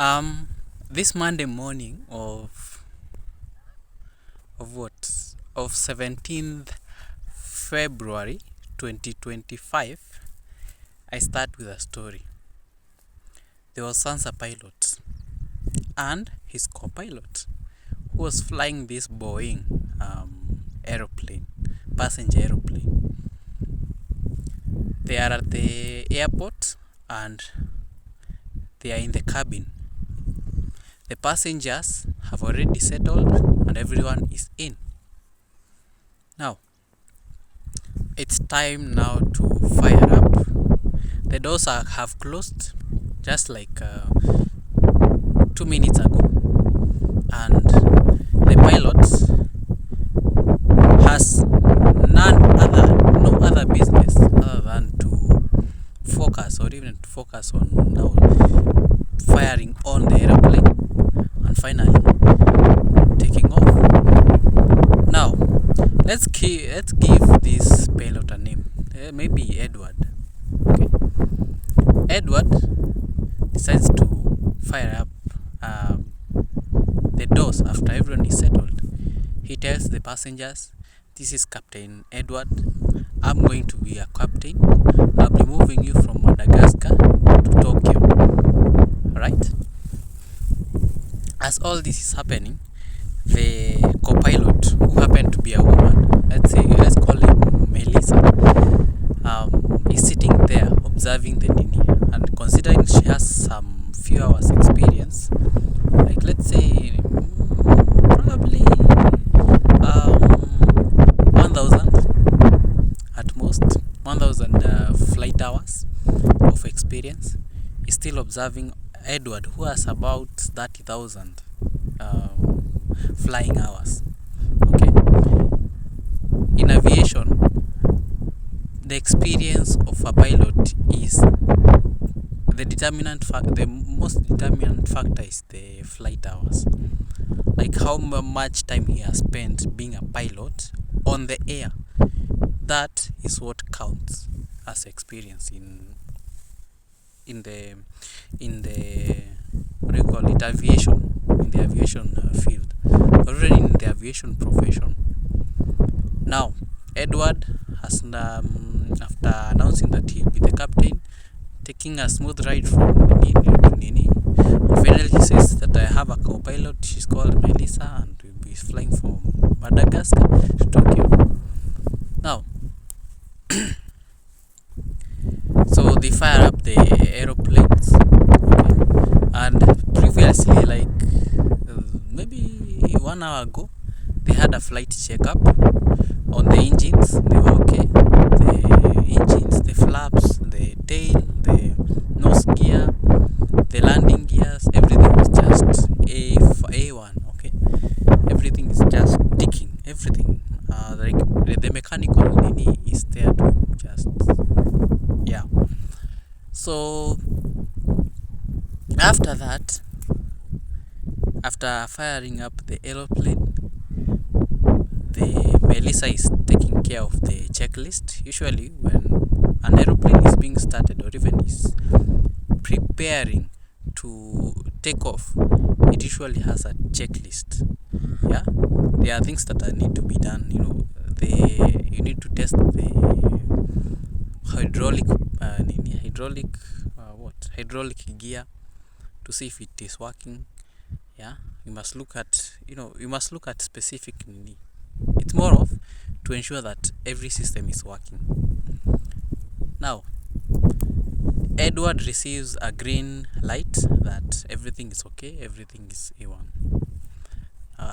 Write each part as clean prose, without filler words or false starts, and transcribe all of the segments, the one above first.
Um, this Monday morning of 17th February 2025, I start with a story. There was once a pilot and his co-pilot who was flying this Boeing aeroplane, passenger aeroplane. They are at the airport and they are in the cabin. The passengers have already settled and everyone is in. Now, it's time now to fire up. The doors have closed just like 2 minutes ago, and the pilot has no other business other than to focus on now firing on the aeroplane and finally taking off. Now, let's give this pilot a name. Maybe Edward. Okay. Edward decides to fire up the doors after everyone is settled. He tells the passengers, "This is Captain Edward. I'm going to be a captain. I'll be moving you from Madagascar to Tokyo." Alright? As all this is happening, the co-pilot, who happened to be a woman, let's call him Melissa, is sitting there observing the Nini, and considering she has some few hours experience, like let's say probably 1,000 at most, 1,000 flight hours of experience, is still observing Edward, who has about 30,000 flying hours. Okay. In aviation, the experience of a pilot is the most determinant factor is the flight hours. Like how much time he has spent being a pilot on the air. That is what counts as experience in the what do you call it, aviation, in the aviation field, or even in the aviation profession. Now, Edward has after announcing that he'll be the captain, taking a smooth ride from Nini to Nini, and finally he says that I have a co-pilot, she's called Melissa, and we'll be flying from Madagascar to Tokyo. Now, so they fire up the aeroplanes, okay. And previously, like maybe 1 hour ago, they had a flight checkup on the engines. They were okay. The engines, the flaps, the tail, the nose gear, the landing gears, everything was just A1. Okay, everything is just ticking. Everything, like the mechanical Nini is there to just So after that, after firing up the aeroplane, the Melissa is taking care of the checklist. Usually when an aeroplane is being started or even is preparing to take off, it usually has a checklist. Yeah, there are things that need to be done. You need to test the hydraulic gear to see if it is working. Yeah, you must look at specific need. It's more of to ensure that every system is working. Now, Edward receives a green light that everything is okay, everything is A1.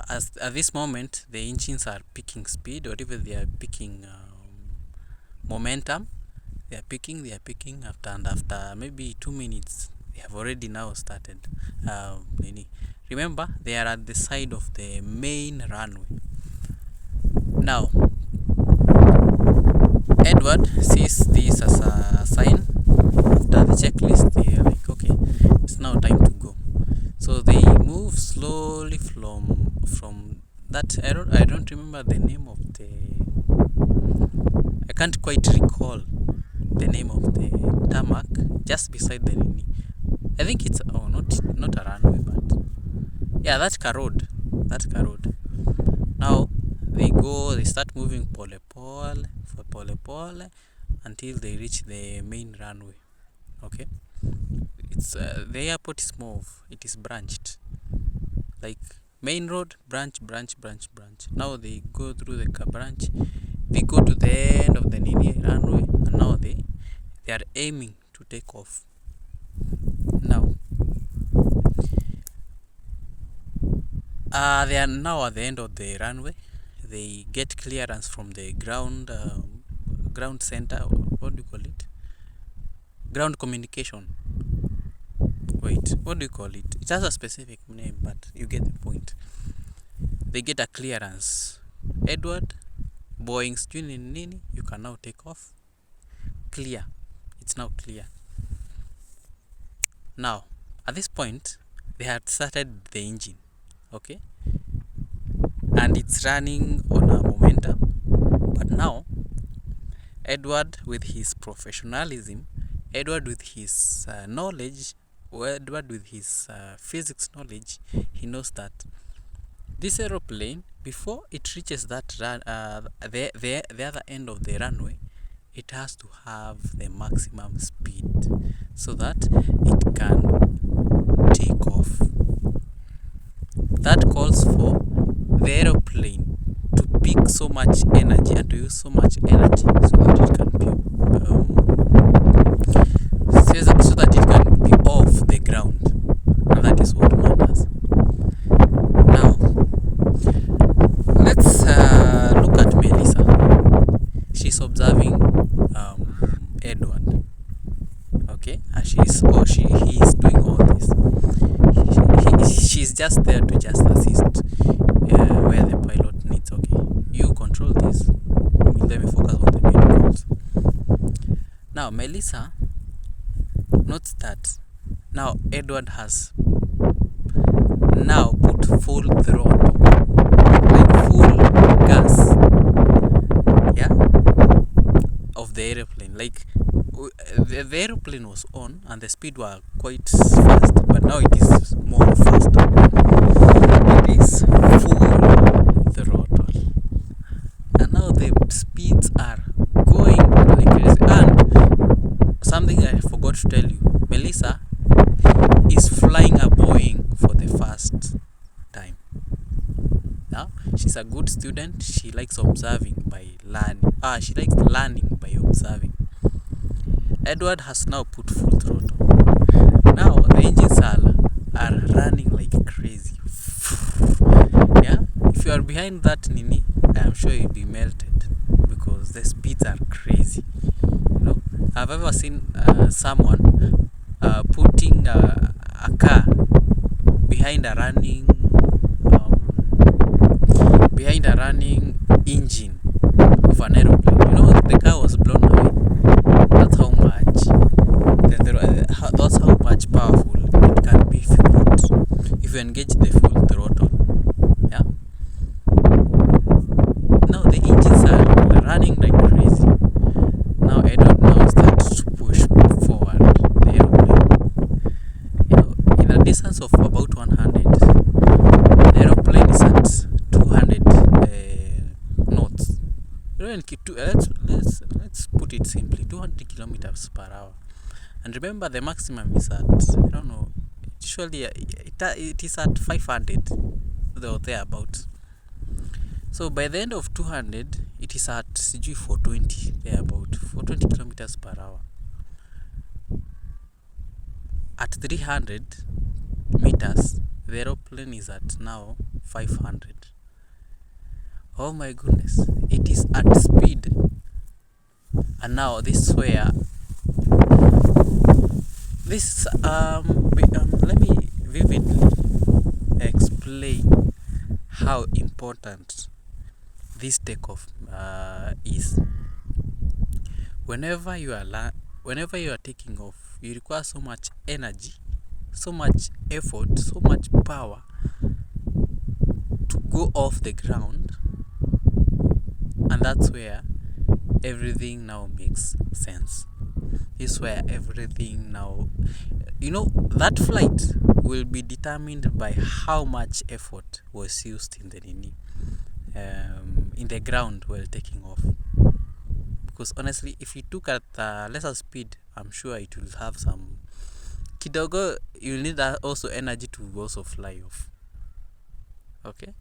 As at this moment, the engines are picking speed, or even they are picking momentum. They are picking after maybe 2 minutes. They have already now started. Remember, they are at the side of the main runway. Now, Edward sees this as a sign. After the checklist, they are like, okay, it's now time to go. So they move slowly from that. I don't remember the name of I can't quite recall the name of the tarmac just beside the Nini. I think it's not a runway, but yeah, that's a road. Now they start moving pole pole until they reach the main runway. Okay, it's the airport is it is branched, like main road, branch. Now they go through the branch, they go to the end of the runway, and now they are aiming to take off. Now they are now at the end of the runway. They get clearance from the ground center. What do you call it? Ground communication. Wait, what do you call it? It has a specific name, but you get the point. They get a clearance. Edward, Boeing's Nini, you can now take off. Clear. It's now clear. Now, at this point, they had started the engine. Okay? And it's running on a momentum. But now, Edward with his professionalism, Edward with his knowledge, Edward with his physics knowledge, he knows that this aeroplane, before it reaches that the other end of the runway, it has to have the maximum speed so that it can take off. That calls for the aeroplane to pick so much energy and to use so much energy so that it can be off the ground, and that is what matters. Now let's look at Melissa. She's observing Edward. Okay, and he is doing all this. She's just there to just assist where the pilot needs. Okay, you control this. Let me focus on the main goals. Now Melissa notes that now Edward has now put full throttle, like full gas, yeah, of the aeroplane. Like the aeroplane was on and the speed were quite fast, but now it is more faster. It is full throttle, and now the speeds are going like crazy. And something I forgot to tell you, Melissa is flying a Boeing for the first time. Now she's a good student. She likes observing by learning. She likes learning by observing. Edward has now put full throttle. Now the engines are running like crazy. Yeah, if you are behind that Nini, I am sure you'll be melted because the speeds are crazy. You know, I've ever seen someone putting a car behind a running engine of an aeroplane. You know, the car was blown away. That's how much powerful it can be if you engage the full throttle. Yeah. Now the engines are running like crazy. Now Edward now starts to push forward the aeroplane. You know, in a distance of about 100, the aeroplane is at 200 knots. Let's put it simply, 200 kilometers per hour. And remember, the maximum is at, I don't know, usually it is at 500 or thereabouts. So by the end of 200, it is at 420 thereabout, 420 kilometers per hour. At 300 meters, the aeroplane is at now 500. Oh my goodness, it is at speed. And now this is where let me vividly explain how important this takeoff is. Whenever you are taking off, you require so much energy, so much effort, so much power to go off the ground, and that's where everything now makes sense. This is where everything now, that flight will be determined by how much effort was used in the ground while taking off. Because honestly, if you took at lesser speed, I'm sure it will have some kidogo. You'll need also energy to also fly off. Okay,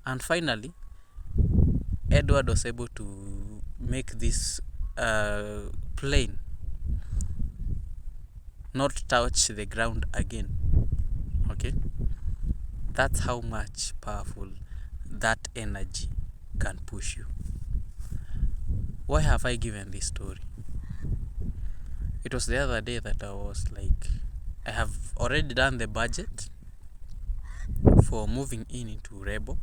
and finally, Edward was able to make this plane not touch the ground again. Okay, that's how much powerful that energy can push you. Why have I given this story? It was the other day that I was like, I have already done the budget for moving into Rebel.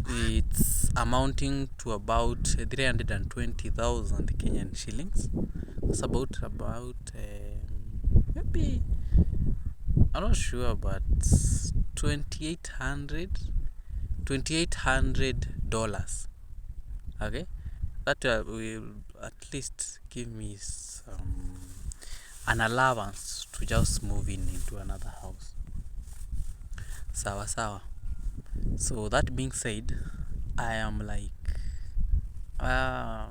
It's amounting to about 320,000 Kenyan shillings. It's about maybe, I'm not sure, but $2,800. Okay, that will at least give me an allowance to just move into another house. Sawa. So that being said, I am like, and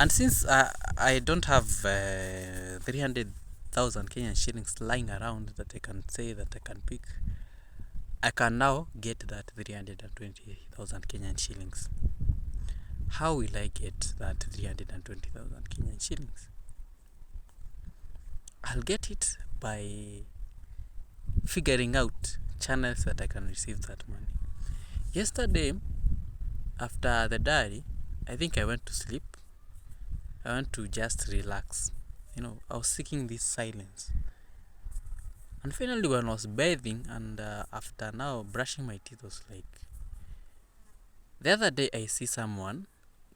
since I don't have 300,000 Kenyan shillings lying around that I can say that I can pick, I can now get that 320,000 Kenyan shillings. How will I get that 320,000 Kenyan shillings? I'll get it by figuring out channels that I can receive that money. Yesterday, after the diary, I think I went to sleep. I went to just relax. I was seeking this silence. And finally, when I was bathing and after now brushing my teeth, I was like, the other day I see someone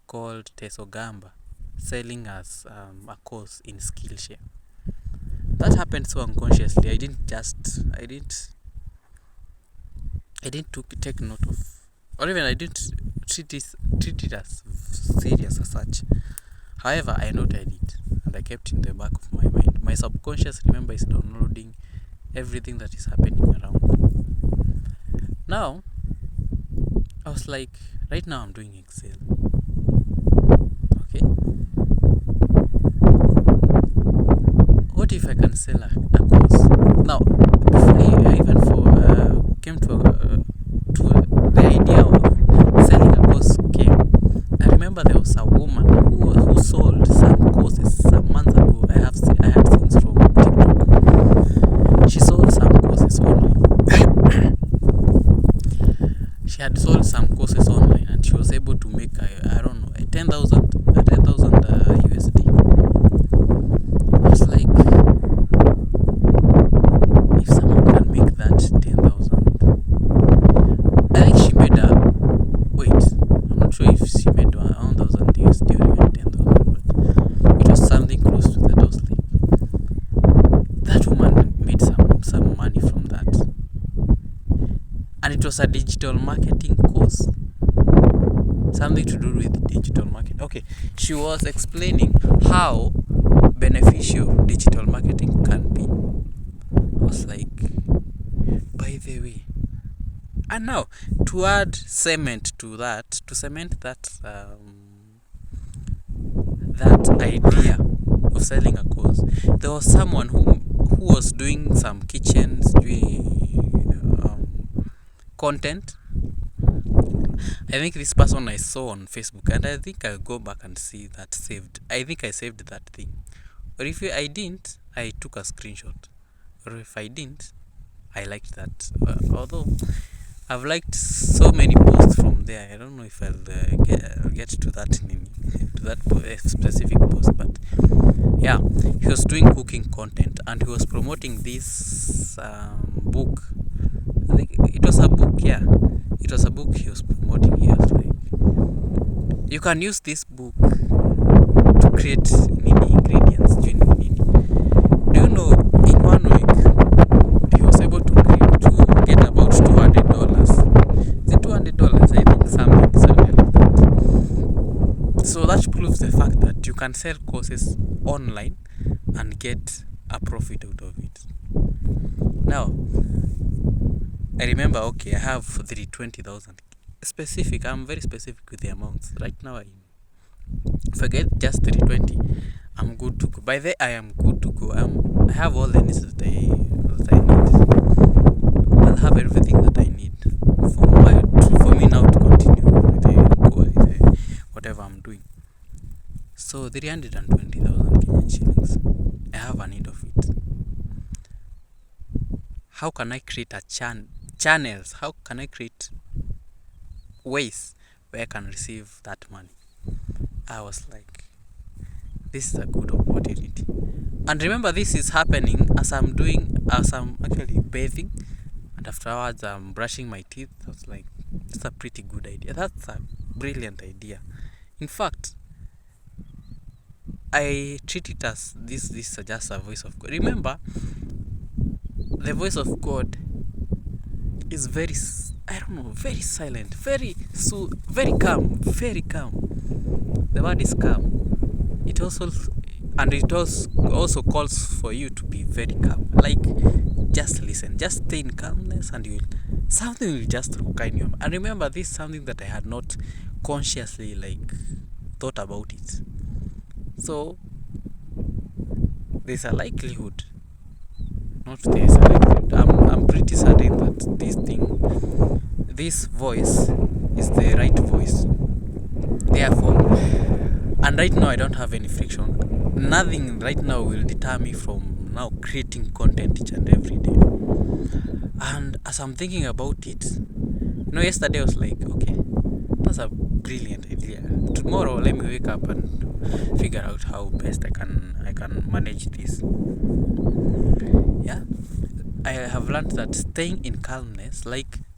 called Tesogamba selling us a course in Skillshare. That happened so unconsciously. I didn't take note of, or even I didn't treat it as serious as such. However, I know I did, and I kept in the back of my mind. My subconscious, remember, is downloading everything that is happening around. Now, I was like, right now I'm doing Excel. Okay, what if I can sell a course? Now, before I even came to the idea of selling a course came, I remember there was a woman who sold some courses some months ago. I had seen from TikTok. She sold some courses online. She had sold some courses online, and she was able to make I don't know, 10,000 USD. I was like, if someone can make that 10,000, I think she made I'm not sure if she made 1,000 USD or even 10,000, but it was something close to that. I was like, that woman made some money from that, and it was a digital marketing course, something to do with digital marketing. Okay, she was explaining how beneficial digital marketing can be. I was like, by the way, and now to add cement to that, to cement that idea of selling a course, there was someone who was doing some kitchens, doing content. I think this person I saw on Facebook, and I think I'll go back and see that saved. I think I saved that thing, or if I didn't, I took a screenshot, or if I didn't, I liked that. Although I've liked so many posts from there, I don't know if I'll get to that specific post. But yeah, he was doing cooking content, and he was promoting this book. I think it was a book. Yeah, it was a book he was promoting. He was like, you can use this book to create ingredients. Do you know, in 1 week he was able to get about $200. Is it $200? I think something like that. So that proves the fact that you can sell courses online and get a profit out of it. Now, I remember, okay, I have 320,000. Specific, I'm very specific with the amounts. Right now, I forget just 320. I'm good to go. By the way, I am good to go. I have all the needs that I need. I'll have everything that I need for me now to continue with whatever I'm doing. So 320,000 Kenyan shillings. I have a need of it. How can I create channels? How can I create ways where I can receive that money? I was like, this is a good opportunity. And remember, this is happening as I'm actually bathing, and afterwards I'm brushing my teeth. I was like, that's a pretty good idea. That's a brilliant idea. In fact, I treat it as this is just a voice of God. Remember, the voice of God is very silent, very calm, very calm. The word is calm. It also calls for you to be very calm. Like, just listen, just stay in calmness, and something will just occur in your mind. And remember, this is something that I had not consciously thought about it. So there's a likelihood, not there's a likelihood, I'm pretty certain that this voice is the right voice. Therefore, and right now I don't have any friction. Nothing right now will deter me from now creating content each and every day. And as I'm thinking about it, yesterday I was like, okay, that's a brilliant idea. Tomorrow, let me wake up and figure out how best I can manage this. Yeah, I have learned that staying in calmness,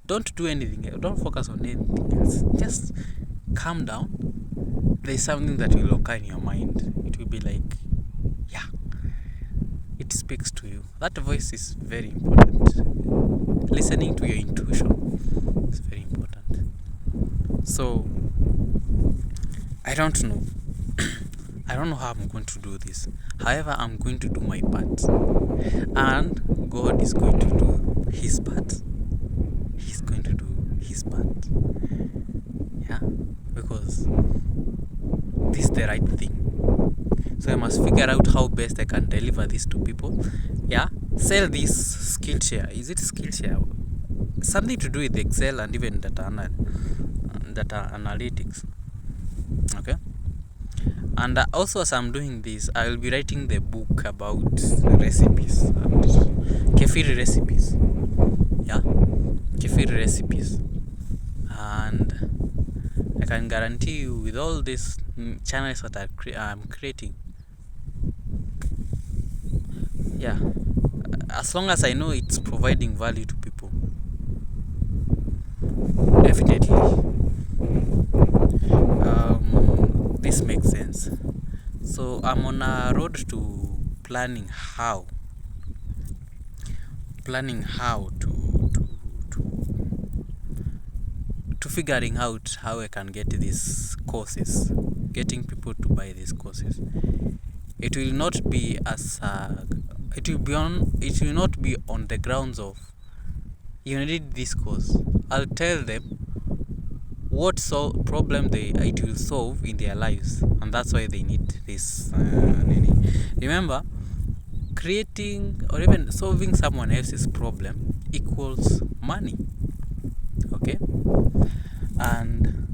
don't do anything, don't focus on anything else. Just calm down. There's something that will occur in your mind. It will be like, yeah, it speaks to you. That voice is very important. Listening to your intuition is very important. So, I don't know. I don't know how I'm going to do this. However, I'm going to do my part. And God is going to do His part. He's going to do His part. Yeah? Because this is the right thing. So I must figure out how best I can deliver this to people. Yeah? Sell this Skillshare. Is it Skillshare? Something to do with Excel and even data analytics. Okay? And also, as I'm doing this, I will be writing the book about recipes and kefir recipes. Yeah, kefir recipes. And I can guarantee you, with all these channels that I'm creating, yeah, as long as I know it's providing value to people, definitely this makes sense. So I'm on a road to planning how to figuring out how I can get these courses, getting people to buy these courses. It will not be it will not be on the grounds of you need this course. I'll tell them what problem it will solve in their lives, and that's why they need this. Remember, creating or even solving someone else's problem equals money. Okay, and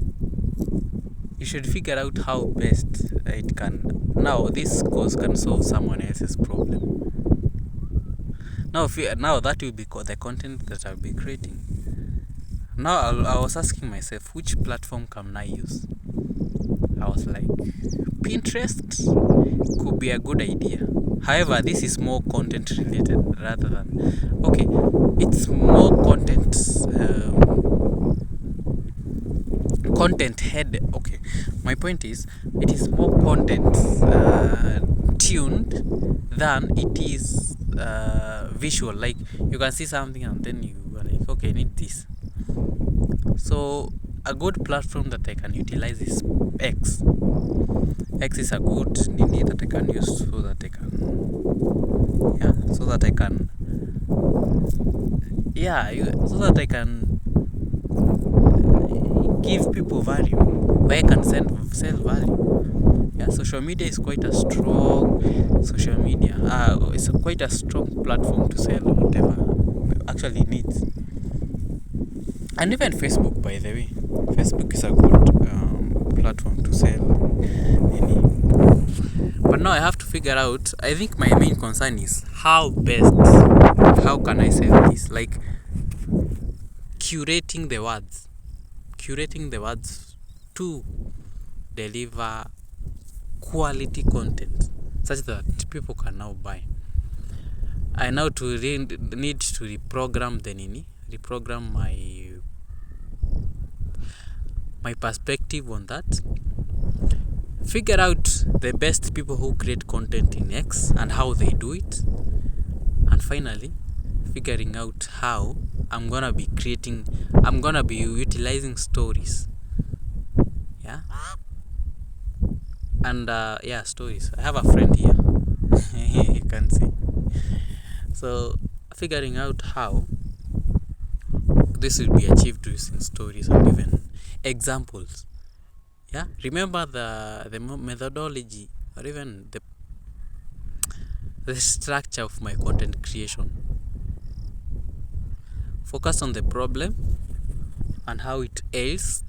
you should figure out how best it can. Now, this course can solve someone else's problem. Now that will be the content that I'll be creating. Now I was asking myself, which platform can I use? I was like, Pinterest could be a good idea. However, this is more content related rather than, okay, it's more content head. Okay, my point is, it is more content tuned than it is visual. Like, you can see something and then you are like, okay, I need this. So a good platform that I can utilize is X. X is a good nini that I can use so that I can Yeah, so that I can, so that I can give people value, where I can sell value. Yeah, social media is quite a strong it's quite a strong platform to sell whatever actually needs. And even Facebook, by the way, Facebook is a good platform to sell any. But now I have to figure out, I think my main concern is how can I sell this? Like curating the words to deliver quality content such that people can now buy. I now need to reprogram my perspective on that. Figure out the best people who create content in X and how they do it. And finally, figuring out how I'm gonna be utilizing stories. Yeah. And stories. I have a friend here. You can see. So figuring out how this will be achieved using stories and even examples. Yeah, remember the methodology or even the structure of my content creation. Focus on the problem and how it ails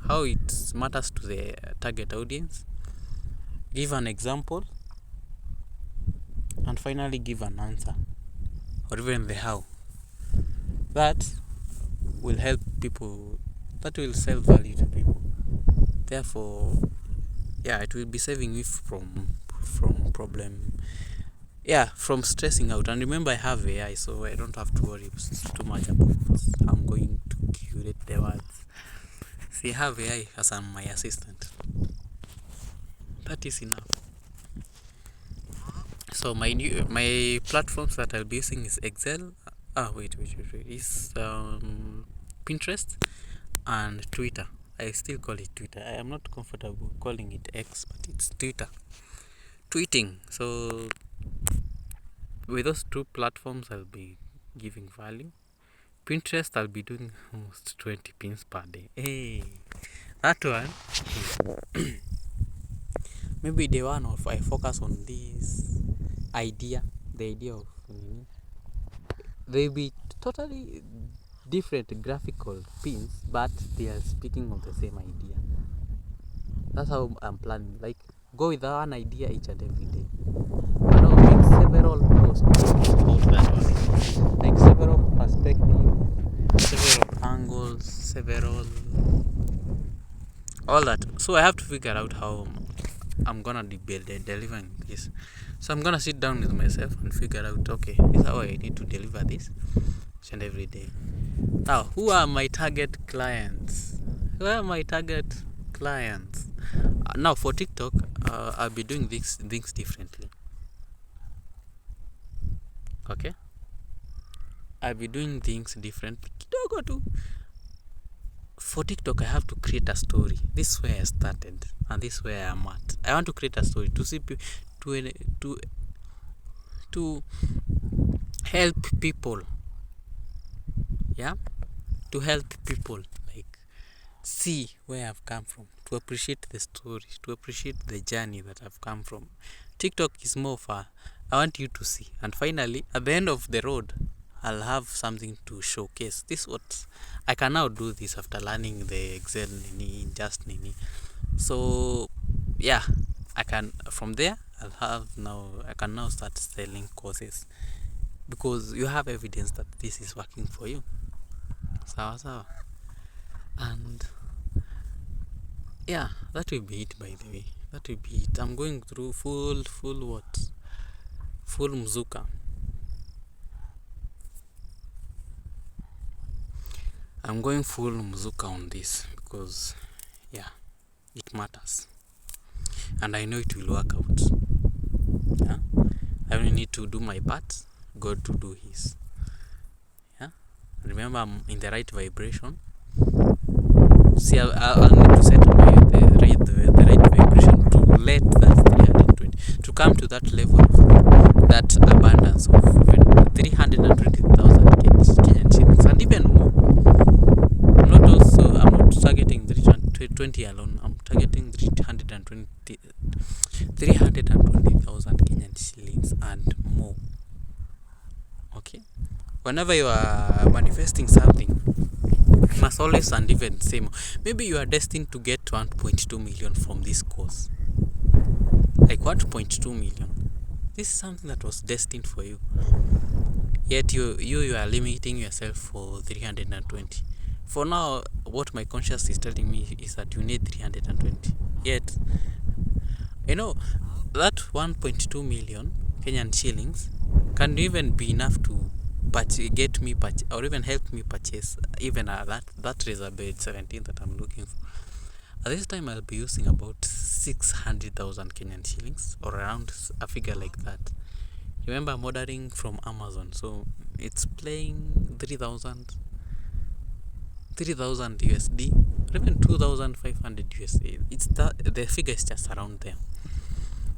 how it matters to the target audience. Give an example, and finally give an answer, or even the how. That will help people. That will sell value to people. Therefore, it will be saving you from from stressing out. And remember, I have AI, so I don't have to worry too much about I'm going to curate the words. See, I have AI as my assistant. That is enough. So my platforms that I'll be using is Excel. Is Pinterest and Twitter. I still call it Twitter. I am not comfortable calling it X, but it's Twitter. Tweeting. So with those two platforms, I'll be giving value. Pinterest, I'll be doing almost 20 pins per day. Hey, that one. Maybe day one, or I focus on this idea, the idea of they'll be totally different graphical pins, but they are speaking of the same idea. That's how I'm planning. Like, go with one idea each and every day. And I'll make several posts about that one. Like several perspectives, several angles, all that. So I have to figure out how I'm gonna be delivering this. So I'm gonna sit down with myself and figure out, okay, this is how I need to deliver this each and every day. Now, who are my target clients? Now for TikTok, I'll be doing things differently. Okay, I'll be doing things differently. For TikTok, I have to create a story. This is where I started, and this is where I'm at. I want to create a story to see to help people. Yeah, to help people like see where I've come from, to appreciate the stories, to appreciate the journey that I've come from. TikTok is more far. I want you to see, and finally, at the end of the road, I'll have something to showcase. This is what I can now do this after learning the Excel So I can from there I can now start selling courses, because you have evidence that this is working for you. Sawa. And that will be it, by the way. That will be it. I'm going through full mzuka. I'm going full mzuka on this because it matters, and I know it will work out. I only need to do my part, God to do his. Remember, I'm in the right vibration. See, I'll need to set the right vibration to let that 320 to come to that level of that abundance of 320,000 Kenyan shillings and even more. I'm not targeting 320 alone. I'm targeting 320,000 Kenyan shillings and more. Okay. Whenever you are manifesting something, you must always and even say more. Maybe you are destined to get 1.2 million from this course. Like 1.2 million. This is something that was destined for you. Yet you are limiting yourself for 320. For now, what my conscience is telling me is that you need 320. Yet, that 1.2 million Kenyan shillings can even be enough to get me or even help me purchase even that Razor Blade 17 that I'm looking for. At this time, I'll be using about 600,000 Kenyan shillings or around a figure like that. Remember, I'm ordering from Amazon, so it's playing 3,000 USD or even 2,500 USD. The figure is just around there.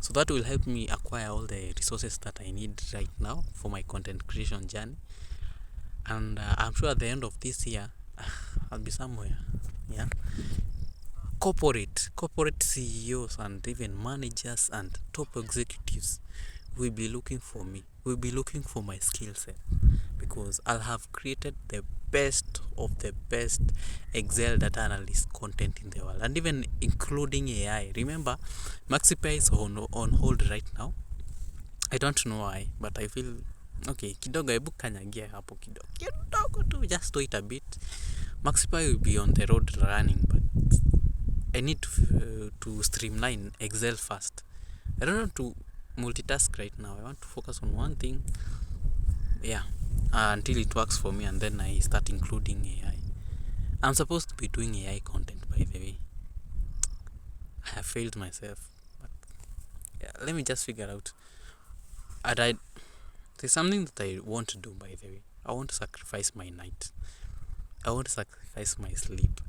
So that will help me acquire all the resources that I need right now for my content creation journey. And I'm sure at the end of this year, I'll be somewhere. Yeah. Corporate CEOs and even managers and top executives will be looking for me. Will be looking for my skill set because I'll have created the best of the best Excel data analyst content in the world, and even including AI. Remember, Maxipay is on hold right now. I don't know why, but I feel okay. Kidogo, hebu kanyagia hapo kidogo tu, just wait a bit. Maxipay will be on the road running, but I need to streamline Excel first. I don't want to multitask right now. I want to focus on one thing. Yeah. Until it works for me, and then I start including AI. I'm supposed to be doing AI content, by the way. I have failed myself, but yeah, let me just figure out. There's something that I want to do, by the way. I want to sacrifice my night. I want to sacrifice my sleep.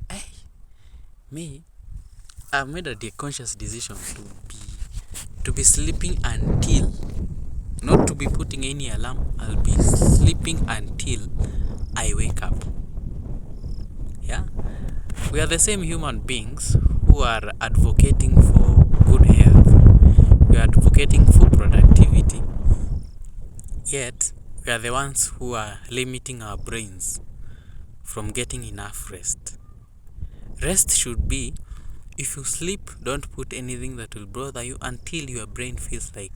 I've made a conscious decision to be sleeping until, not to be putting any alarm. I'll be sleeping until I wake up. Yeah, we are the same human beings who are advocating for good health. We are advocating for productivity. Yet we are the ones who are limiting our brains from getting enough rest. Rest should be, if you sleep, don't put anything that will bother you until your brain feels like,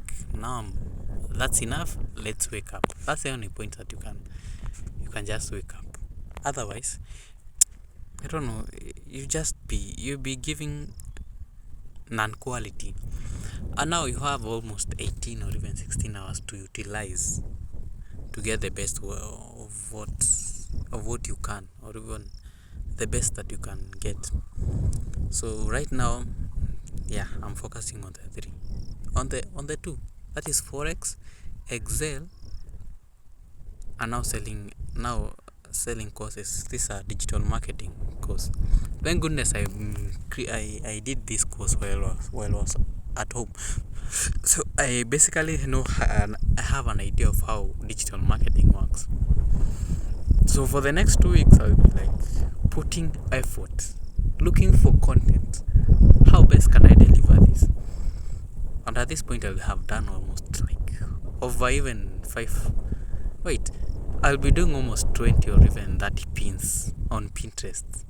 that's enough, let's wake up. That's the only point that you can just wake up. Otherwise, I don't know, you'll be giving non-quality. And now you have almost 18 or even 16 hours to utilize to get the best of what you can, or even the best that you can get. So right now, yeah, I'm focusing on the three. On the two. That is Forex, Excel, and now selling courses. These are digital marketing course. Thank goodness I did this course while I was at home. So I basically I have an idea of how digital marketing works. So for the next 2 weeks, I'll be like putting effort, looking for content. How best can I deliver this? And at this point, I'll have done almost like over even 5. Wait, I'll be doing almost 20 or even 30 pins on Pinterest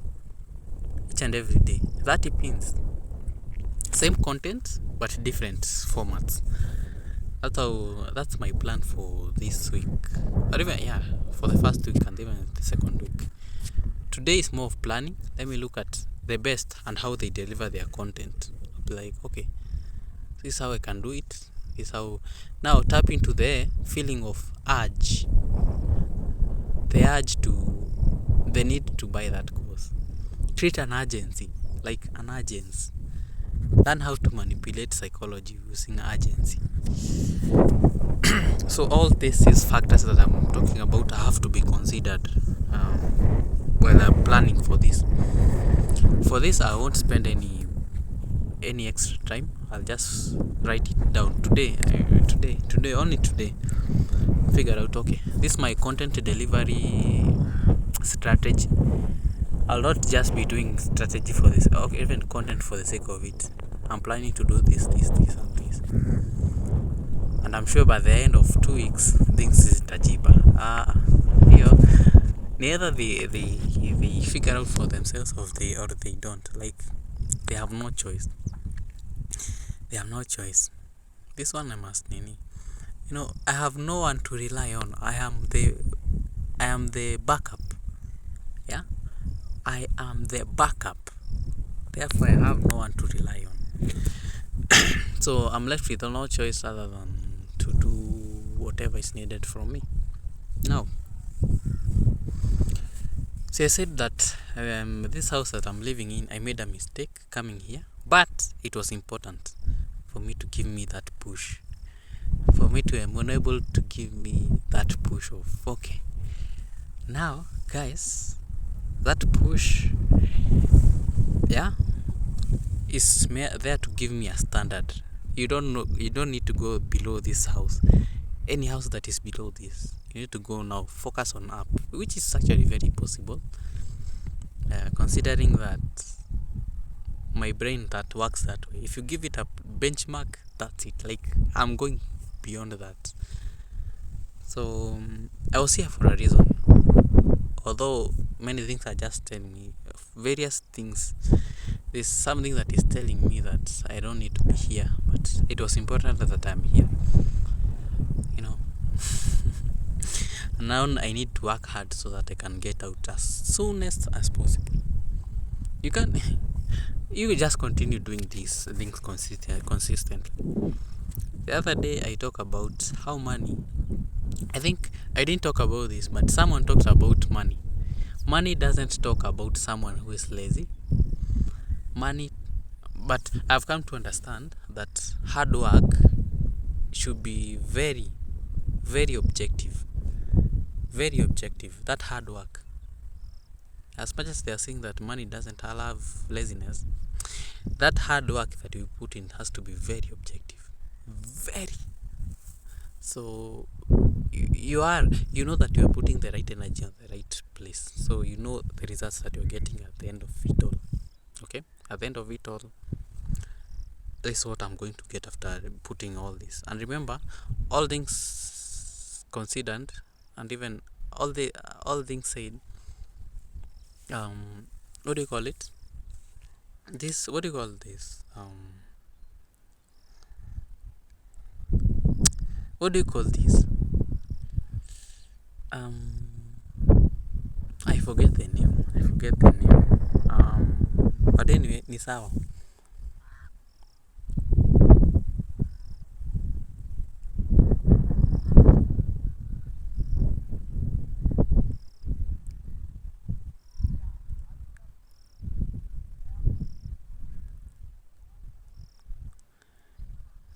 each and every day. 30 pins. Same content, but different formats. That's my plan for this week. Or even, for the first week and even the second week. Today is more of planning. Let me look at the best and how they deliver their content. I'll be like, okay, this is how I can do it. This is how. Now tap into the feeling of urge. The need to buy that course. Treat an urgency like an urgency. Learn how to manipulate psychology using urgency. So all these factors that I'm talking about have to be considered while I'm planning for this. For this, I won't spend any any extra time, I'll just write it down today. Only today. Figure out, okay, this is my content delivery strategy. I'll not just be doing strategy for this, or even content for the sake of it. I'm planning to do this, and this. And I'm sure by the end of 2 weeks, things is tajiba. Neither they figure out for themselves or they don't. Like, they have no choice. They have no choice. This one I must nini. I have no one to rely on. I am the backup. Yeah? I am the backup. Therefore, I have no one to rely on. So I'm left with no choice other than to do whatever is needed from me. Now, so I said that this house that I'm living in, I made a mistake coming here, but it was important for me to give me that push. For me to enable to give me that push of, okay, now guys, that push, yeah, is there to give me a standard. You don't need to go below this house. Any house that is below this, you need to go now, focus on up, which is actually very possible, considering that my brain that works that way. If you give it a benchmark, that's it. Like, I'm going beyond that. So I was here for a reason. Although many things are just telling me various things, there's something that is telling me that I don't need to be here, but it was important that I'm here. Now I need to work hard so that I can get out as soonest as possible. You just continue doing these things consistently. The other day I talked about how money, I think I didn't talk about this, but someone talked about money. Money doesn't talk about someone who is lazy. But I've come to understand that hard work should be very, very objective. Very objective. That hard work. As much as they are saying that money doesn't allow laziness, that hard work that you put in has to be very objective. Very. So you know that you are putting the right energy on the right place. So you know the results that you're getting at the end of it all. Okay? At the end of it all, this is what I'm going to get after putting all this. And remember, all things considered, and even all things said, what do you call it? What do you call this? What do you call this? I forget the name. But anyway, ni sawa.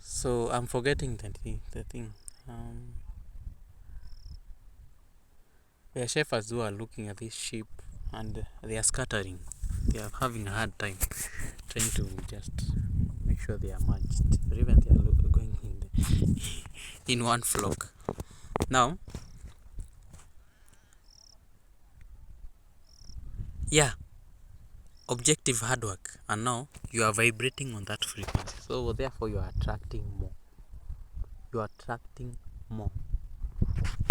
So I'm forgetting the thing. There are shepherds who are looking at this sheep and they are scattering. They are having a hard time trying to just make sure they are matched, or even they are going in one flock. Now, yeah, objective hard work, and now you are vibrating on that frequency. So therefore, you are attracting more. You are attracting more.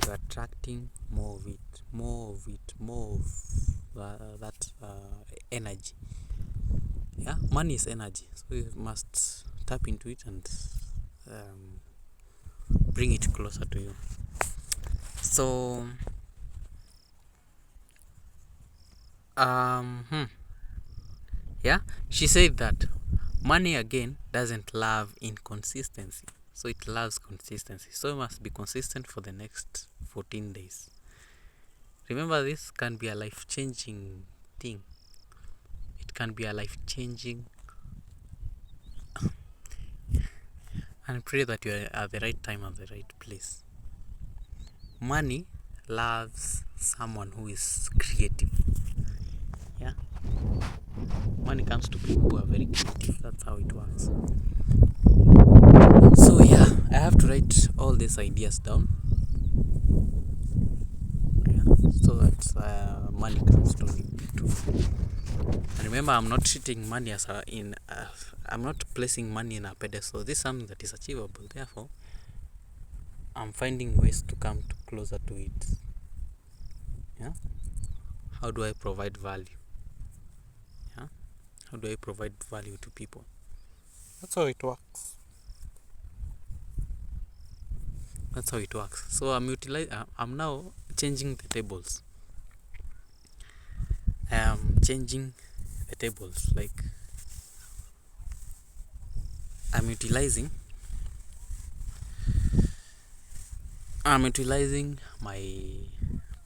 You are attracting more of it, more of that energy. Yeah, money is energy, so you must tap into it and bring it closer to you. So yeah, she said that money again doesn't love inconsistency, so it loves consistency. So you must be consistent for the next 14 days. Remember, this can be a life-changing thing. It can be a life-changing, and pray that you are at the right time and the right place. Money loves someone who is creative. Yeah, when it comes to people who are very creative. That's how it works. So yeah, I have to write all these ideas down. Yeah, so that money comes to me too. And remember, I'm not treating money as I'm not placing money in a pedestal. This is something that is achievable. Therefore, I'm finding ways to come closer to it. Yeah. How do I provide value? Yeah. How do I provide value to people? That's how it works. That's how it works. So I'm now changing the tables. Changing the tables. Like I'm utilizing my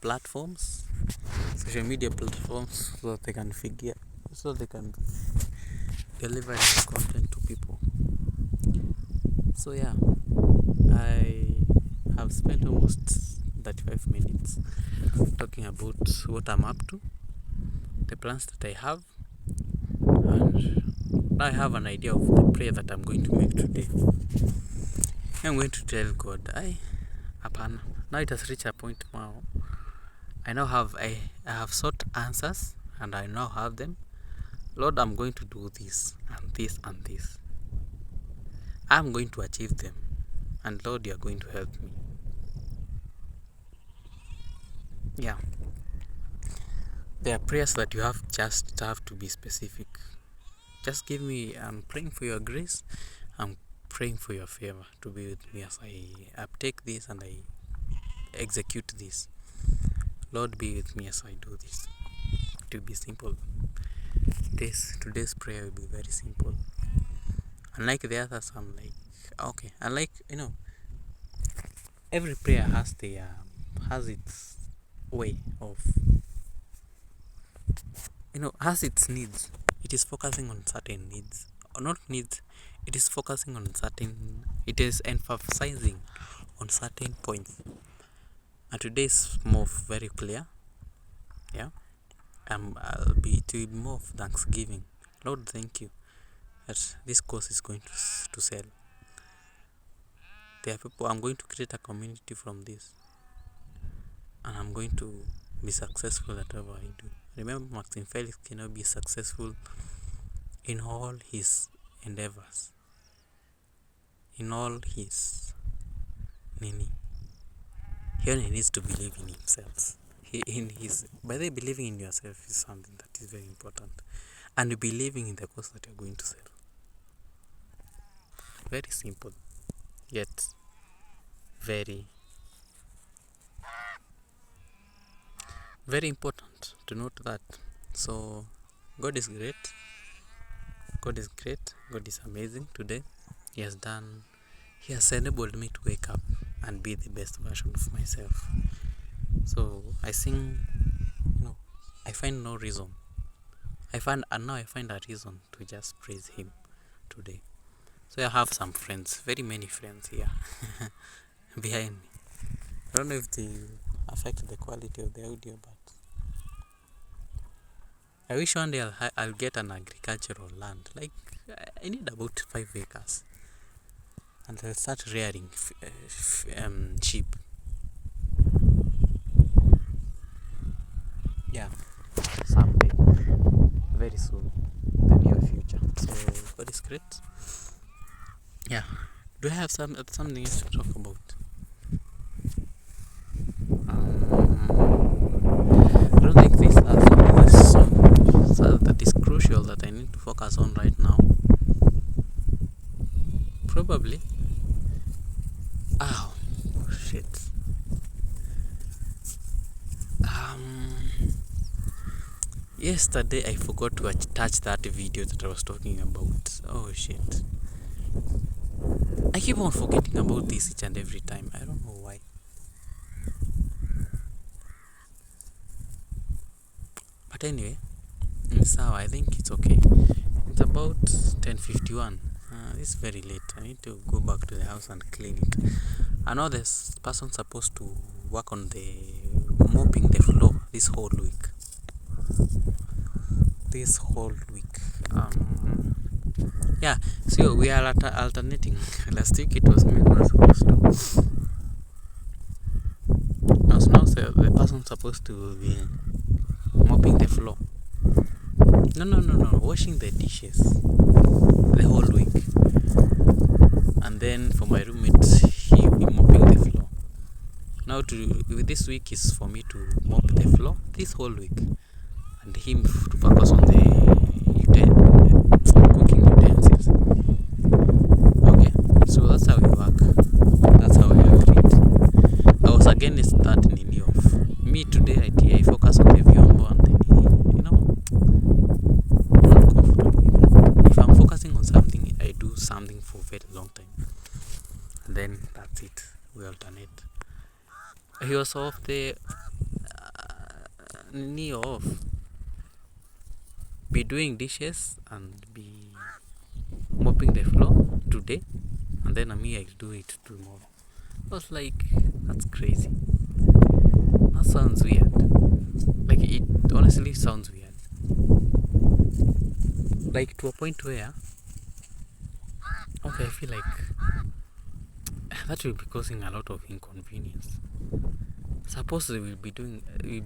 platforms, social media platforms, so that they can deliver content to people. So yeah, I have spent almost 35 minutes talking about what I'm up to, the plans that I have, and now I have an idea of the prayer that I'm going to make today. I'm going to tell God, now it has reached a point now. I have sought answers and I now have them. Lord, I'm going to do this and this and this. I'm going to achieve them. And Lord, you're going to help me. Yeah. There are prayers that you have to be specific. Just give me, I'm praying for your grace. I'm praying for your favor to be with me as I uptake this and I execute this. Lord, be with me as I do this. It will be simple. Today's prayer will be very simple. Unlike the others, I'm like, okay. Unlike, every prayer has its way of, has its needs. It is focusing on certain needs, or not needs. It is focusing on certain. It is emphasizing on certain points. And today is more very clear. Yeah. To be more of thanksgiving. Lord, thank you that this course is going to sell. There are people. I'm going to create a community from this, and I'm going to be successful at whatever I do. Remember, Maxim Felix cannot be successful in all his endeavors, in all his nini. He only needs to believe in himself. By the way, believing in yourself is something that is very important, and believing in the course that you're going to sell. Very simple, yet very, very important to note that. So, God is great. God is great. God is amazing today. He has enabled me to wake up and be the best version of myself. So I think, I find no reason. I find a reason to just praise Him today. So I have some friends, very many friends here behind me. I don't know if they affect the quality of the audio, but I wish one day I'll get an agricultural land. Like I need about 5 acres, and I'll start rearing sheep. Yeah, someday, very soon, in the near future. So God is great. Yeah. Do I have something else to talk about? I don't think this is something that is crucial that I need to focus on right now. Probably. Oh shit. Yesterday I forgot to attach that video that I was talking about. Oh shit. I keep on forgetting about this each and every time. I don't know why. But anyway, so I think it's okay. It's about 10:51. It's very late. I need to go back to the house and clean it. I know this person supposed to work on the mopping the floor this whole week. this whole week. Yeah, so we are alternating. Last week it was me who was supposed to. I was now the person supposed to be mopping the floor. No, washing the dishes the whole week. And then for my roommate, he will be mopping the floor. Now this week is for me to mop the floor this whole week, and him to focus on the cooking utensils. Okay, so that's how we work. That's how we agreed. I was against that nini of me today. I focus on the vyombo and the nini. I'm not comfortable with that. If I'm focusing on something, I do something for a very long time, and then that's it. We alternate. He was off the knee off. Be doing dishes and be mopping the floor today, and then me I do it tomorrow. I was like, that's crazy. That sounds weird. Like, it honestly sounds weird. Like, to a point where, okay, I feel like that will be causing a lot of inconvenience. Suppose we'll be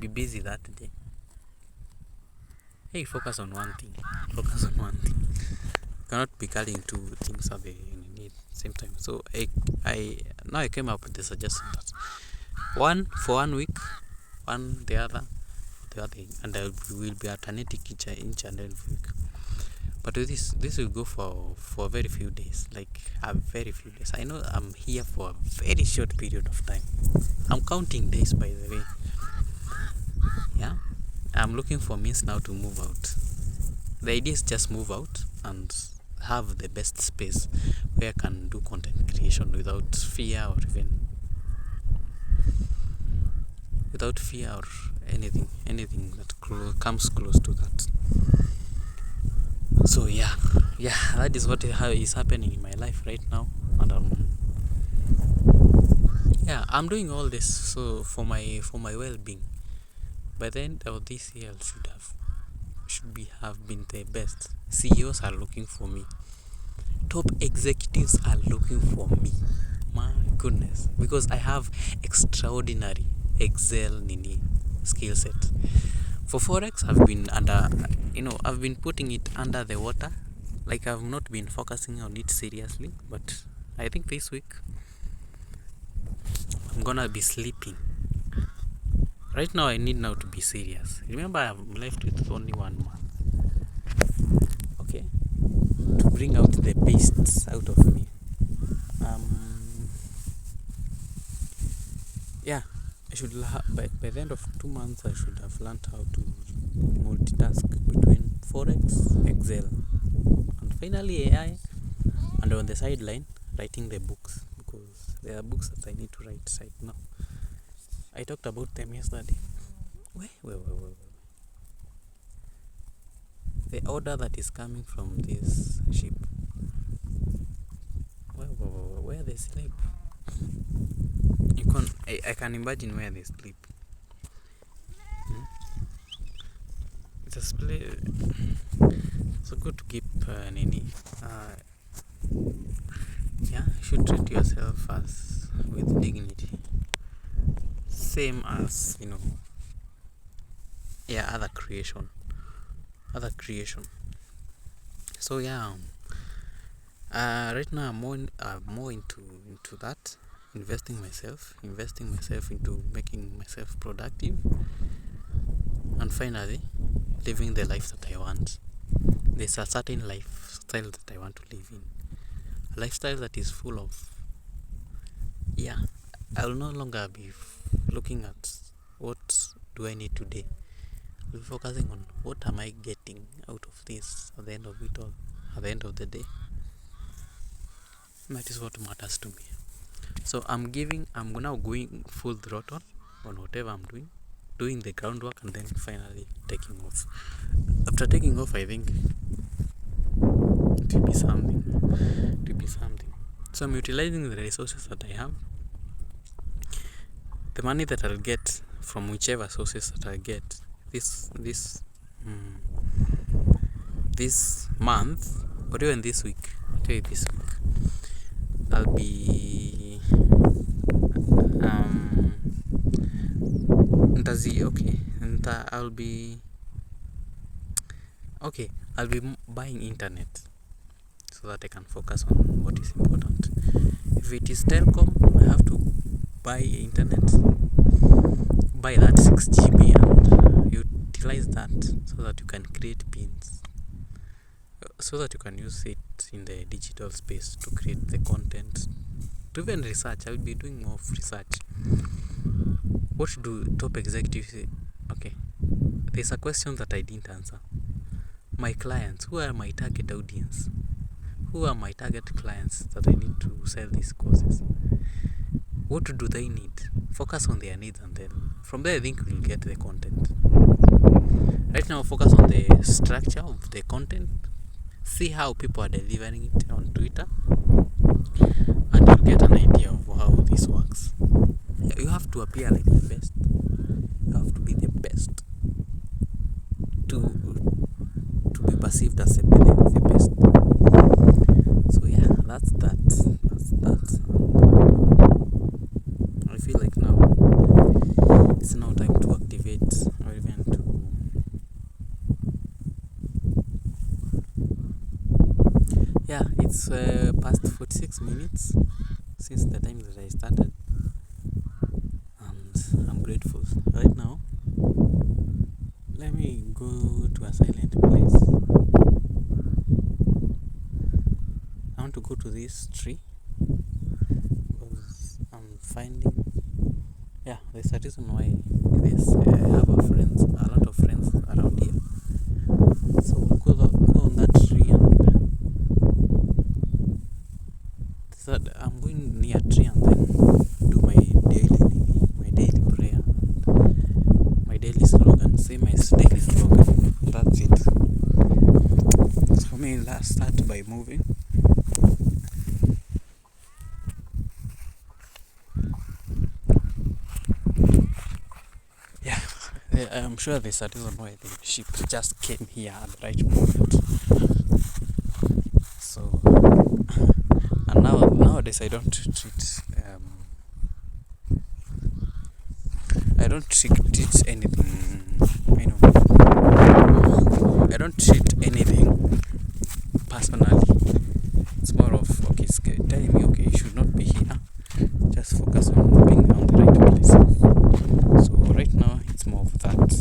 busy that day. Hey, focus on one thing. Cannot be carrying two things at the same time. So I came up with the suggestion that one for 1 week, one the other, and I will be alternating each and every week. But this will go for very few days, like a very few days. I know I'm here for a very short period of time. I'm counting days, by the way. Yeah, I'm looking for means now to move out. The idea is just move out and have the best space where I can do content creation without fear or anything that comes close to that. So yeah, that is what is happening in my life right now, and I'm doing all this so for my well-being. By the end of this year, have been the best. CEOs are looking for me. Top executives are looking for me. My goodness, because I have extraordinary Excel skill set. For Forex, I've been putting it under the water. Like, I've not been focusing on it seriously, but I think this week I'm gonna be sleeping. Right now, I need now to be serious. Remember, I'm left with only 1 month. Okay, to bring out the beasts out of me. I should by the end of 2 months I should have learned how to multitask between Forex, Excel, and finally AI, and on the sideline writing the books, because there are books that I need to write right now. I talked about them yesterday. Wait. The order that is coming from this ship. Where they sleep. I can imagine where they sleep. It's so good to keep you should treat yourself as with dignity, same as other creation. So right now I'm more into that, investing myself into making myself productive, and finally living the life that I want. There's a certain lifestyle that I want to live in, a lifestyle that is full of I'll no longer be looking at what do I need today. I'll be focusing on what am I getting out of this at the end of it all, at the end of the day. And that is what matters to me. So I'm now going full throttle on whatever I'm doing the groundwork, and then finally taking off. After taking off, I think it will be something. So I'm utilizing the resources that I have, the money that I'll get from whichever sources that I get. this month or even this week, okay, this week I'll be I'll be buying internet so that I can focus on what is important. If it is telecom, I have to buy internet, buy that 6 GB and utilize that so that you can create pins, so that you can use it in the digital space to create the content, to even research. I'll be doing more of research. What do top executives say? Okay, there's a question that I didn't answer. My clients, who are my target audience? Who are my target clients that I need to sell these courses? What do they need? Focus on their needs, and then from there I think we'll get the content. Right now, focus on the structure of the content. See how people are delivering it on Twitter, and you'll get an idea of how this works. You have to appear like the best. You have to be the best to be perceived as the best. So yeah, that's that. I feel like now it's now time to activate, or even to it's past 46 minutes since the time that I started, and I'm grateful. Right now, let me go to a silent place. I want to go to this tree because I'm finding, there's a reason why this I have a lot of friends around here. So go on that tree, and I'm going near a tree and then do my daily prayer, my daily slogan. Say my daily slogan. That's it. So let's start by moving. I'm sure there's a reason why the sheep just came here at the right moment. So, and nowadays I don't treat anything. I don't treat anything personally. It's more of telling me you should not be here. Just focus on being on the right place. So right now it's more of that.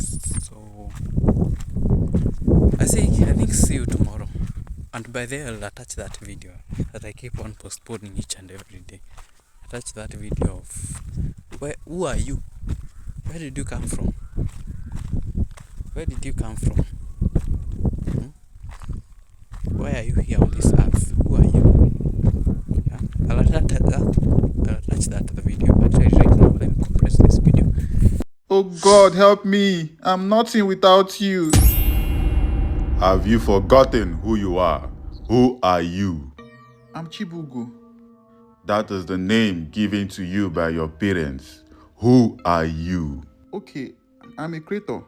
So I think see you tomorrow, and by there I'll attach that video that I keep on postponing each and every day. Attach that video of who are you? Where did you come from? Where did you come from? Why are you here on this earth? Who are you? Yeah, I'll attach that to the video. Actually, right now, let me compress this video. Oh God, help me. I'm nothing without you. Have you forgotten who you are? Who are you? I'm Chibugo. That is the name given to you by your parents. Who are you? Okay, I'm a creator.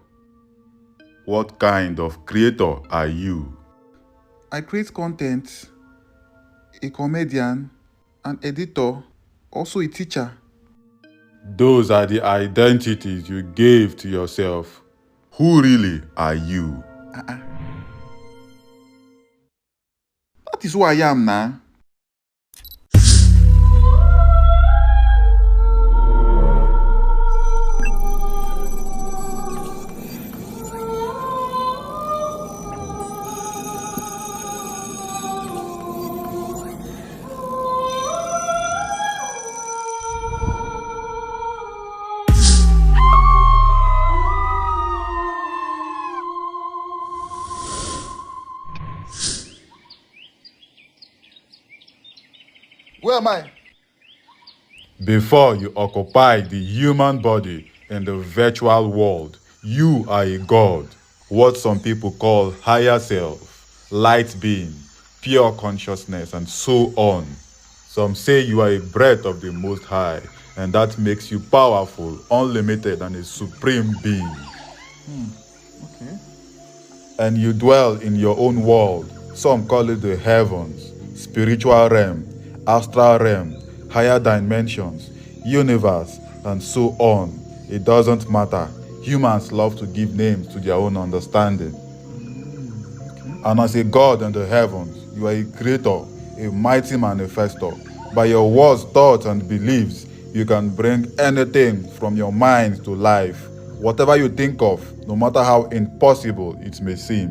What kind of creator are you? I create content, a comedian, an editor, also a teacher. Those are the identities you gave to yourself. Who really are you? That is who I am now. Where am I? Before you occupy the human body in the virtual world, you are a god. What some people call higher self, light being, pure consciousness, and so on. Some say you are a breath of the Most High, and that makes you powerful, unlimited, and a supreme being. Okay. and you dwell in your own world. Some call it the heavens, spiritual realm, astral realm, higher dimensions, universe, and so on. It doesn't matter. Humans love to give names to their own understanding. And as a God in the heavens, you are a creator, a mighty manifestor. By your words, thoughts, and beliefs, you can bring anything from your mind to life. Whatever you think of, no matter how impossible it may seem.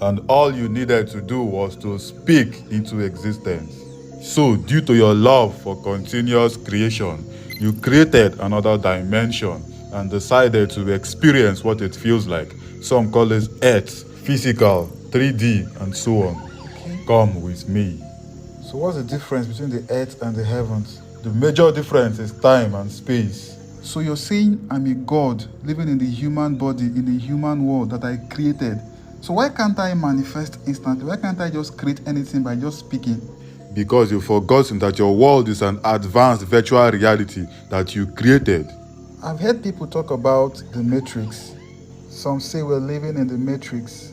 And all you needed to do was to speak into existence. So, due to your love for continuous creation, you created another dimension and decided to experience what it feels like. Some call it Earth, physical, 3D, and so on. Okay. Come with me. So what's the difference between the earth and the heavens? The major difference is time and space. So you're saying I'm a God living in the human body, in the human world that I created. So why can't I manifest instantly? Why can't I just create anything by just speaking? Because you've forgotten that your world is an advanced virtual reality that you created. I've heard people talk about the matrix. Some say we're living in the matrix.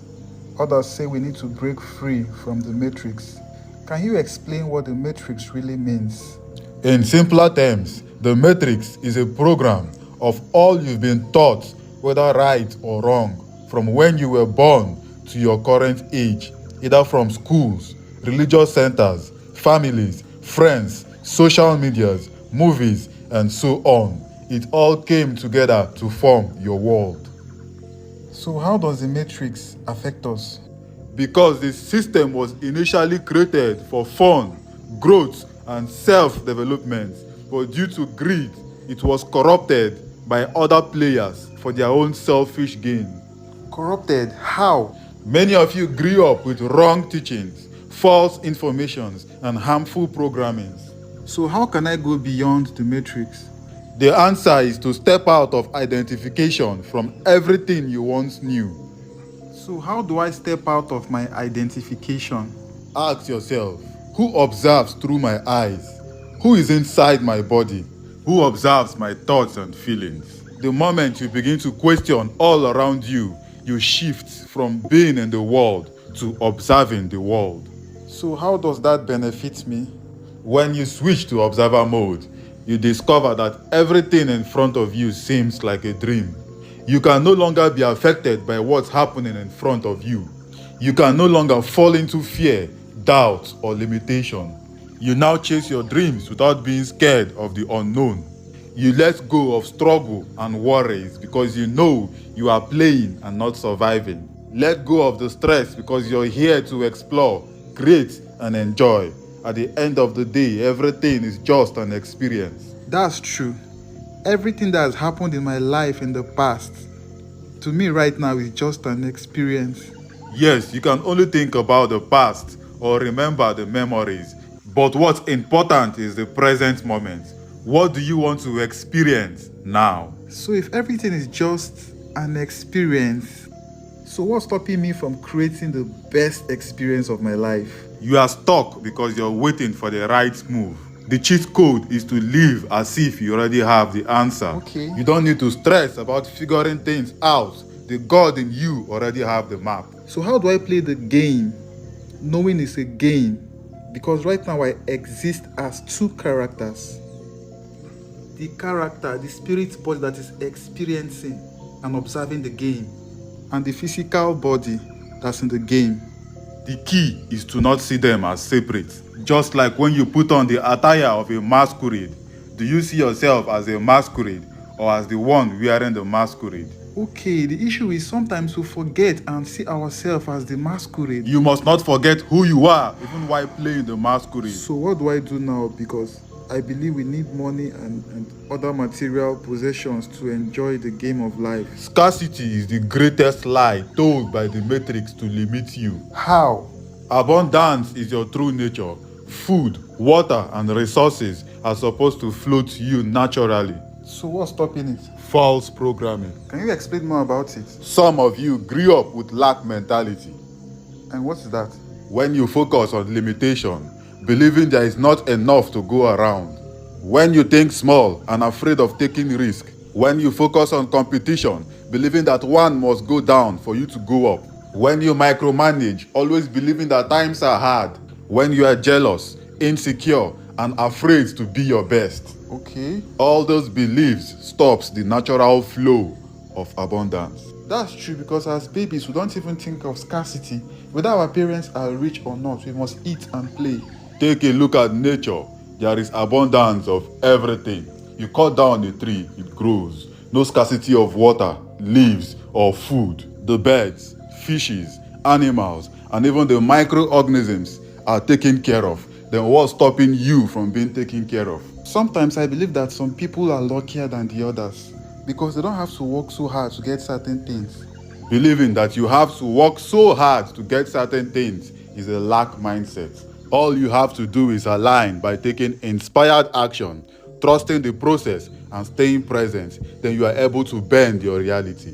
Others say we need to break free from the matrix. Can you explain what the matrix really means? In simpler terms, the matrix is a program of all you've been taught, whether right or wrong, from when you were born to your current age, either from schools, religious centers, families, friends, social medias, movies, and so on. It all came together to form your world. So how does the matrix affect us? Because the system was initially created for fun, growth, and self-development, but due to greed, it was corrupted by other players for their own selfish gain. Corrupted? How? Many of you grew up with wrong teachings, false informations, and harmful programmings. So how can I go beyond the matrix? The answer is to step out of identification from everything you once knew. So how do I step out of my identification? Ask yourself, who observes through my eyes? Who is inside my body? Who observes my thoughts and feelings? The moment you begin to question all around you, you shift from being in the world to observing the world. So how does that benefit me? When you switch to observer mode, you discover that everything in front of you seems like a dream. You can no longer be affected by what's happening in front of you. You can no longer fall into fear, doubt, or limitation. You now chase your dreams without being scared of the unknown. You let go of struggle and worries because you know you are playing and not surviving. Let go of the stress because you're here to explore, create, and enjoy. At the end of the day, everything is just an experience. That's true. Everything that has happened in my life in the past, to me right now, is just an experience. Yes, you can only think about the past or remember the memories. But what's important is the present moment. What do you want to experience now? So if everything is just an experience, so what's stopping me from creating the best experience of my life? You are stuck because you're waiting for the right move. The cheat code is to live as if you already have the answer. Okay. You don't need to stress about figuring things out. The God in you already have the map. So how do I play the game, knowing it's a game? Because right now I exist as two characters. The character, the spirit body that is experiencing and observing the game, and the physical body that's in the game. The key is to not see them as separate. Just like when you put on the attire of a masquerade, do you see yourself as a masquerade or as the one wearing the masquerade? Okay, the issue is sometimes we forget and see ourselves as the masquerade. You must not forget who you are, even while playing the masquerade. So what do I do now? Because I believe we need money and other material possessions to enjoy the game of life. Scarcity is the greatest lie told by the Matrix to limit you. How? Abundance is your true nature. Food, water, and resources are supposed to flow to you naturally. So what's stopping it? False programming. Can you explain more about it? Some of you grew up with lack mentality. And what is that? When you focus on limitation, believing there is not enough to go around. When you think small and afraid of taking risk. When you focus on competition, believing that one must go down for you to go up. When you micromanage, always believing that times are hard. When you are jealous, insecure, and afraid to be your best. Okay. All those beliefs stops the natural flow of abundance. That's true, because as babies, we don't even think of scarcity. Whether our parents are rich or not, we must eat and play. Take a look at nature. There is abundance of everything. You cut down a tree, it grows. No scarcity of water, leaves, or food. The birds, fishes, animals, and even the microorganisms are taken care of. Then what's stopping you from being taken care of? Sometimes I believe that some people are luckier than the others because they don't have to work so hard to get certain things. Believing that you have to work so hard to get certain things is a lack mindset. All you have to do is align by taking inspired action, trusting the process, and staying present. Then you are able to bend your reality.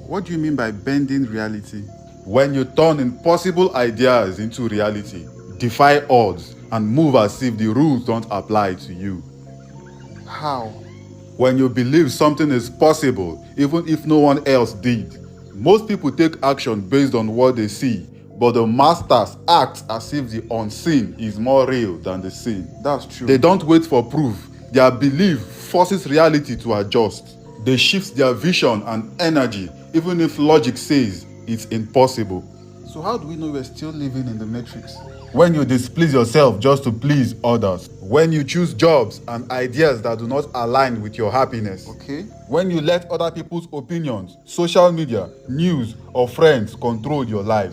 What do you mean by bending reality? When you turn impossible ideas into reality, defy odds, and move as if the rules don't apply to you. How? When you believe something is possible, even if no one else did. Most people take action based on what they see, but the masters act as if the unseen is more real than the seen. That's true. They don't wait for proof. Their belief forces reality to adjust. They shift their vision and energy, even if logic says it's impossible. So how do we know we're still living in the matrix? When you displease yourself just to please others. When you choose jobs and ideas that do not align with your happiness. Okay. When you let other people's opinions, social media, news, or friends control your life.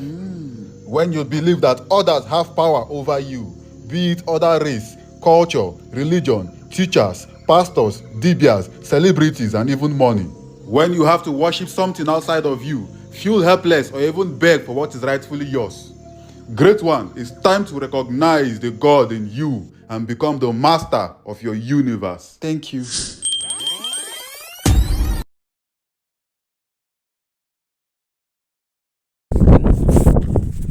When you believe that others have power over you, be it other race, culture, religion, teachers, pastors, dibias, celebrities, and even money. When you have to worship something outside of you, feel helpless, or even beg for what is rightfully yours. Great one, it's time to recognize the God in you and become the master of your universe. Thank you.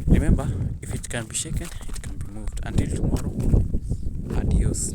Remember, if it can be shaken, it can be moved. Until tomorrow, adios.